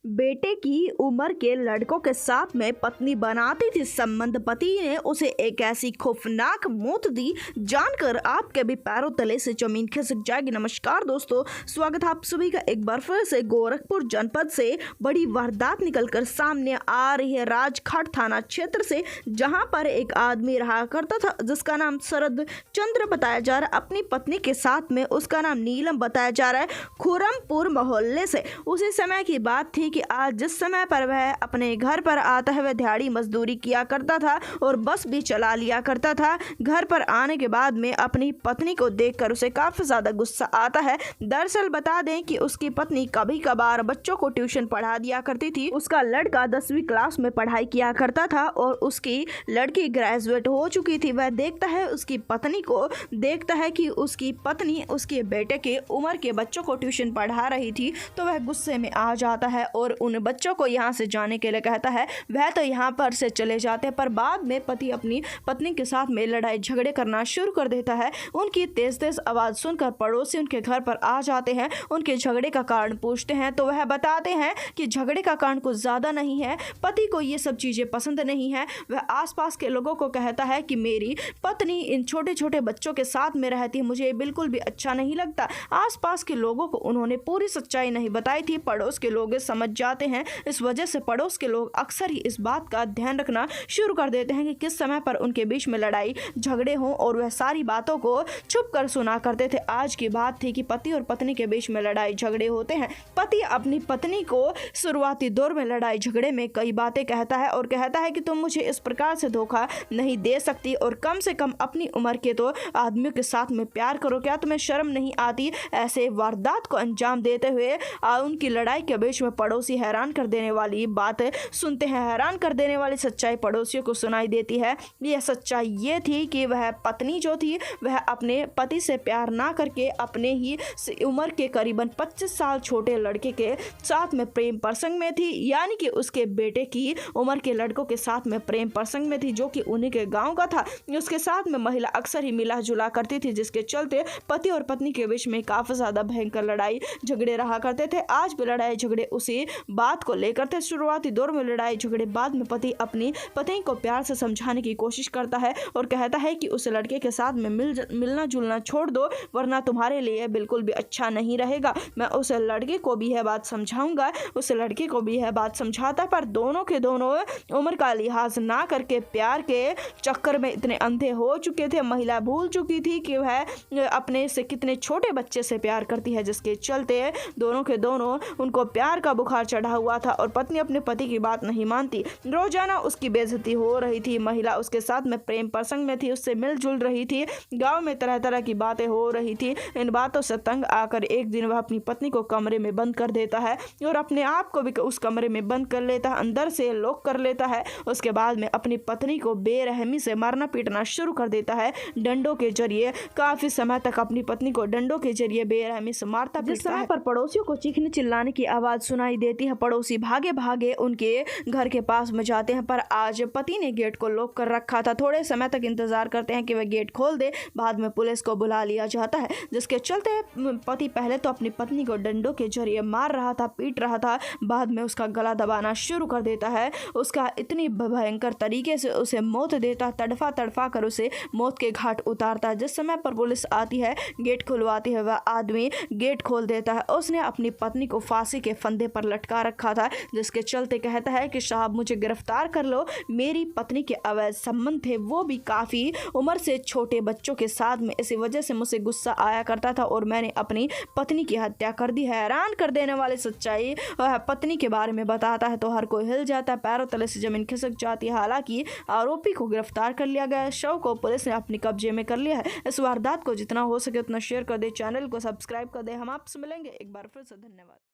बेटे की उम्र के लड़कों के साथ में पत्नी बनाती थी संबंध। पति ने उसे एक ऐसी खौफनाक मौत दी, जानकर आपके भी पैरों तले से जमीन खिसक जाएगी। नमस्कार दोस्तों, स्वागत है आप सभी का एक बार फिर से। गोरखपुर जनपद से बड़ी वारदात निकलकर सामने आ रही है राजघाट थाना क्षेत्र से, जहां पर एक आदमी रहा करता था जिसका नाम शरद चंद्र बताया जा रहा है। अपनी पत्नी के साथ में उसका नाम नीलम बताया जा रहा है। खुरमपुर मोहल्ले से उसी समय की बात थी कि आज जिस समय पर वह अपने घर पर आता है, वह दिहाड़ी मजदूरी किया करता था और बस भी चला लिया करता था। घर पर आने के बाद में अपनी पत्नी को देखकर उसे काफी ज्यादा गुस्सा आता है। दरअसल बता दें कि उसकी पत्नी कभी कभार बच्चों को ट्यूशन पढ़ा दिया करती थी। उसका लड़का 10वीं क्लास में पढ़ाई किया करता था और उसकी लड़की ग्रेजुएट हो चुकी थी। वह देखता है उसकी पत्नी को, देखता है कि उसकी पत्नी उसके बेटे के उम्र के बच्चों को ट्यूशन पढ़ा रही थी, तो वह गुस्से में आ जाता है और उन बच्चों को यहाँ से जाने के लिए कहता है। वह तो यहाँ पर से चले जाते हैं, पर बाद में पति अपनी पत्नी के साथ में लड़ाई झगड़े करना शुरू कर देता है। उनकी तेज तेज आवाज़ सुनकर पड़ोसी उनके घर पर आ जाते हैं। उनके झगड़े का कारण पूछते हैं तो वह बताते हैं कि झगड़े का कारण कुछ ज़्यादा नहीं है, पति को ये सब चीज़ें पसंद नहीं है। वह आसपास के लोगों को कहता है कि मेरी पत्नी इन छोटे छोटे बच्चों के साथ में रहती है, मुझे बिल्कुल भी अच्छा नहीं लगता। आसपास के लोगों को उन्होंने पूरी सच्चाई नहीं बताई थी। पड़ोस के लोग समझ जाते हैं। इस वजह से पड़ोस के लोग अक्सर ही इस बात का ध्यान रखना शुरू कर देते हैं कि किस समय पर उनके बीच में लड़ाई झगड़े हों, और वह सारी बातों को छुप कर सुना करते थे। आज की बात थी कि पति और पत्नी के बीच में लड़ाई झगड़े होते हैं। पति अपनी पत्नी को शुरुआती दौर में लड़ाई झगड़े में कई बातें कहता है और कहता है कि तुम मुझे इस प्रकार से धोखा नहीं दे सकती और कम से कम अपनी उम्र के तो आदमियों के साथ में प्यार करो, क्या तुम्हें शर्म नहीं आती। ऐसे वारदात को अंजाम देते हुए उनकी लड़ाई के बीच में पड़ोसी हैरान कर देने वाली बात सुनते हैं। हैरान कर देने वाली सच्चाई पड़ोसियों को सुनाई देती है। यह सच्चाई ये थी कि वह पत्नी जो थी वह अपने पति से प्यार ना करके अपने ही उम्र के करीबन 25 साल छोटे लड़के के साथ में प्रेम प्रसंग में थी, यानी कि उसके बेटे की उम्र के लड़कों के साथ में प्रेम प्रसंग में थी, जो कि उन्हीं के गाँव का था। उसके साथ में महिला अक्सर ही मिला जुला करती थी, जिसके चलते पति और पत्नी के बीच में काफी ज्यादा भयंकर लड़ाई झगड़े रहा करते थे। आज भी लड़ाई झगड़े उसी बात को लेकर थे। शुरुआती दौर में लड़ाई झगड़े, बाद में पति अपनी पत्नी को प्यार से समझाने की कोशिश करता है और कहता है कि उस लड़के के साथ में मिलना जुलना छोड़ दो, वरना तुम्हारे लिए बिल्कुल भी अच्छा नहीं रहेगा। मैं उस लड़के को भी यह बात समझाऊंगा। उस लड़के को भी यह बात समझाता, पर दोनों के दोनों उम्र का लिहाज ना करके प्यार के चक्कर में इतने अंधे हो चुके थे। महिला भूल चुकी थी कि वह अपने से कितने छोटे बच्चे से प्यार करती है, जिसके चलते दोनों के दोनों उनको प्यार का बुखार चढ़ा हुआ था और पत्नी अपने पति की बात नहीं मानती। रोजाना उसकी बेइज्जती हो रही थी। महिला उसके साथ में प्रेम प्रसंग में थी, उससे मिलजुल रही थी। गांव में तरह तरह की बातें हो रही थी। इन बातों से तंग आकर एक दिन वह अपनी पत्नी को कमरे में बंद कर देता है और अपने आप को भी उस कमरे में बंद कर लेता है, अंदर से लॉक कर लेता है। उसके बाद में अपनी पत्नी को बेरहमी से मारना पीटना शुरू कर देता है डंडों के जरिए। काफी समय तक अपनी पत्नी को डंडों के जरिए बेरहमी से मारता पीटता है। जिस समय पर पड़ोसियों को चीखने चिल्लाने की आवाज सुनाई देती है, पड़ोसी भागे भागे उनके घर के पास में जाते हैं, पर आज पति ने गेट को लॉक कर रखा था। थोड़े समय तक इंतजार करते हैं कि वह गेट खोल दे। बाद में पुलिस को बुला लिया जाता है, जिसके चलते पति पहले तो अपनी पत्नी को डंडों के जरिए मार रहा था, पीट रहा था, बाद में उसका गला दबाना शुरू कर देता है। उसका इतनी भयंकर तरीके से उसे मौत देता, तड़फा तड़फा कर उसे मौत के घाट उतारता है। जिस समय पर पुलिस आती है, गेट खुलवाती है, वह आदमी गेट खोल देता है। उसने अपनी पत्नी को फांसी के फंदे पर लटका रखा था, जिसके चलते कहता है कि साहब मुझे गिरफ्तार कर लो, मेरी पत्नी के अवैध संबंध थे, वो भी काफ़ी उम्र से छोटे बच्चों के साथ में। इसी वजह से मुझे गुस्सा आया करता था और मैंने अपनी पत्नी की हत्या कर दी। हैरान कर देने वाली सच्चाई पत्नी के बारे में बताता है तो हर कोई हिल जाता है, पैरों तले से जमीन खिसक जाती है। हालांकि आरोपी को गिरफ्तार कर लिया गया। शव को पुलिस ने अपने कब्जे में कर लिया है। इस वारदात को जितना हो सके उतना शेयर कर दे, चैनल को सब्सक्राइब कर दे। हम आपसे मिलेंगे एक बार फिर से। धन्यवाद।